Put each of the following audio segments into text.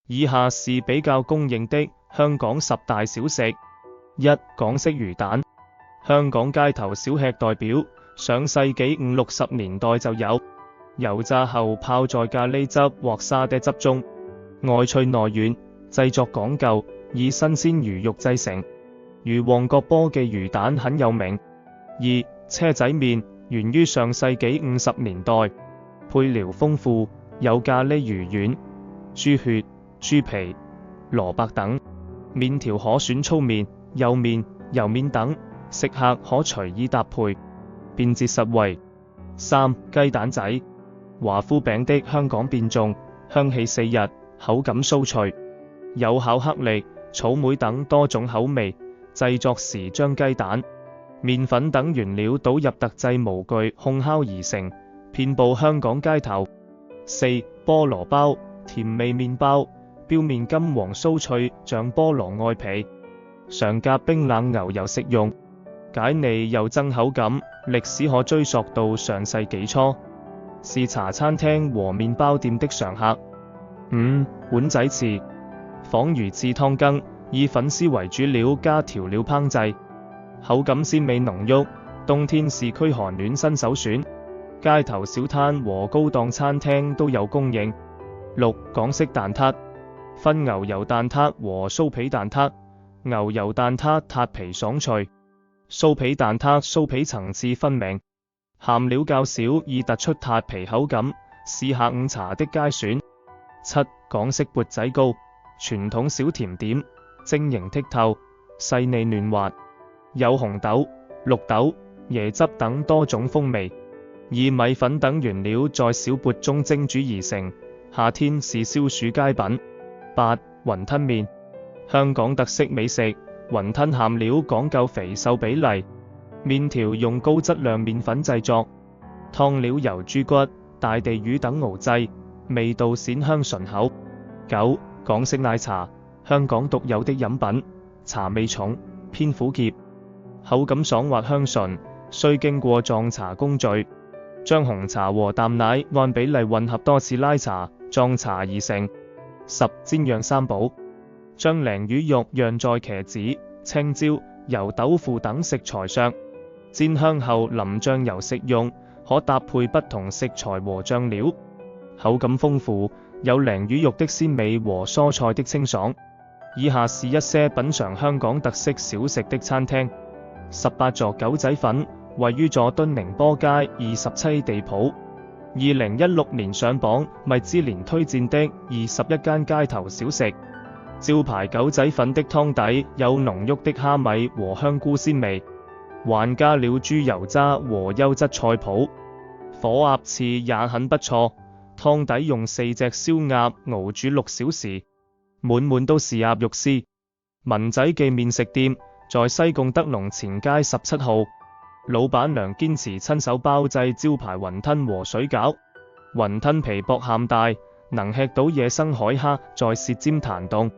以下是比較公認的香港十大小食。一、港式魚蛋。香港街頭小吃代表，上世紀50、60年代就有，油炸後泡在咖喱汁或沙爹汁中，外脆內軟，製作講究，以新鮮魚肉製成。如旺角波記魚蛋很有名。二、車仔麵，源於上世紀50年代，配料豐富，有咖喱魚丸、豬血、豬皮、蘿蔔等，麵條可選粗麵、幼麵、油麵等，食客可隨意搭配，便捷實惠。三、雞蛋仔，華夫餅的香港變種，香氣四溢，口感酥脆，有巧克力、草莓等多種口味。製作時將雞蛋、麵粉等原料倒入特製模具烘烤而成，遍佈香港街頭。四、菠蘿包，甜味麵包，表面金黃酥脆，像菠蘿外皮，常夾冰冷牛油食用，解膩又增口感，歷史可追溯到上世紀初，是茶餐廳和麵包店的常客。五、碗仔翅，仿魚翅湯羹，以粉絲為主料加調料烹製，口感鮮美濃郁，冬天是驅寒暖身首選，街頭小攤和高檔餐廳都有供應。六、港式蛋撻，分牛油蛋撻和酥皮蛋撻。牛油蛋撻撻皮爽脆，酥皮蛋撻酥皮層次分明，餡料較少以突出撻皮口感，是下午茶的佳選。七、港式缽仔糕，傳統小甜點，晶瑩剔透，細膩嫩滑，有紅豆、綠豆、椰汁等多種風味，以米粉等原料在小缽中蒸煮而成，夏天是消暑佳品。八、雲吞麵，香港特色美食，雲吞餡料講究肥瘦比例，麵條用高質量麵粉製作，湯料由豬骨、大地魚等熬製，味道鮮香醇厚。九、港式奶茶，香港獨有的飲品，茶味重，偏苦澀，口感爽滑香醇，需經過撞茶工序，將紅茶和淡奶按比例混合多次拉茶，撞茶而成。十、煎釀三寶，將鯪魚肉釀在茄子、青椒、油豆腐等食材上，煎香後淋醬油食用，可搭配不同食材和醬料，口感豐富，有鯪魚肉的鮮美和蔬菜的清爽。以下是一些品嘗香港特色小食的餐廳。18座狗仔粉，位於佐敦寧波街27地鋪，2016年上榜米芝蓮推薦的21間街頭小食。招牌狗仔粉的湯底有濃郁的蝦米和香菇鮮味，還加了豬油渣和優質菜脯。火鴨翅也很不錯，湯底用4隻燒鴨熬煮6小時，滿滿都是鴨肉絲。文仔記麵食店在西貢德隆前街17號，老闆娘堅持親手包製招牌雲吞和水餃，雲吞皮薄餡大，能吃到野生海蝦在舌尖彈動。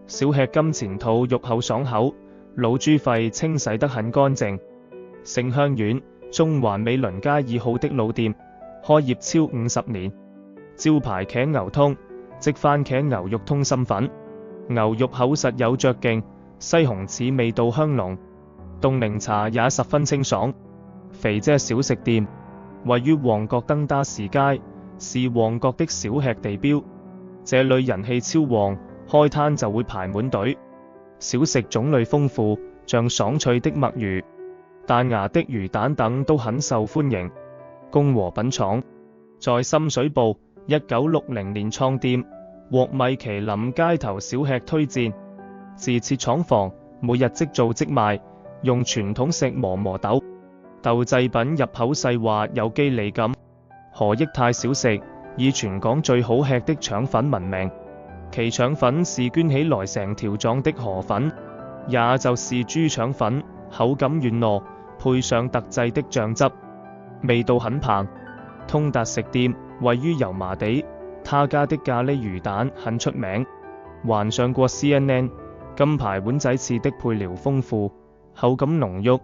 小吃金錢肚肉厚爽口，老豬肺清洗得很乾淨。盛香苑，中環美倫街2號的老店，開業超50年，招牌茄牛通，即番茄牛肉通心粉，牛肉厚實有嚼勁，西紅柿味道香濃，凍檸茶也十分清爽。肥姐小食店，位於旺角登打士街，是旺角的小吃地標，這裡人氣超旺，開攤就會排滿隊。小食種類豐富，像爽脆的墨魚、彈牙的魚蛋等都很受歡迎。公和品廠在深水埗1960年創店，獲米其林街頭小吃推薦，自設廠房，每日即做即賣，用傳統石磨豆，豆製品入口細滑有肌理感。何益泰小食以全港最好吃的腸粉聞名，其腸粉是捐起來成條狀的河粉，也就是豬腸粉，口感軟糯，配上特製的醬汁，味道很棒。通達食店位於油麻地，他家的咖喱魚蛋很出名，還上過 CNN。金牌碗仔翅的配料豐富，口感濃郁。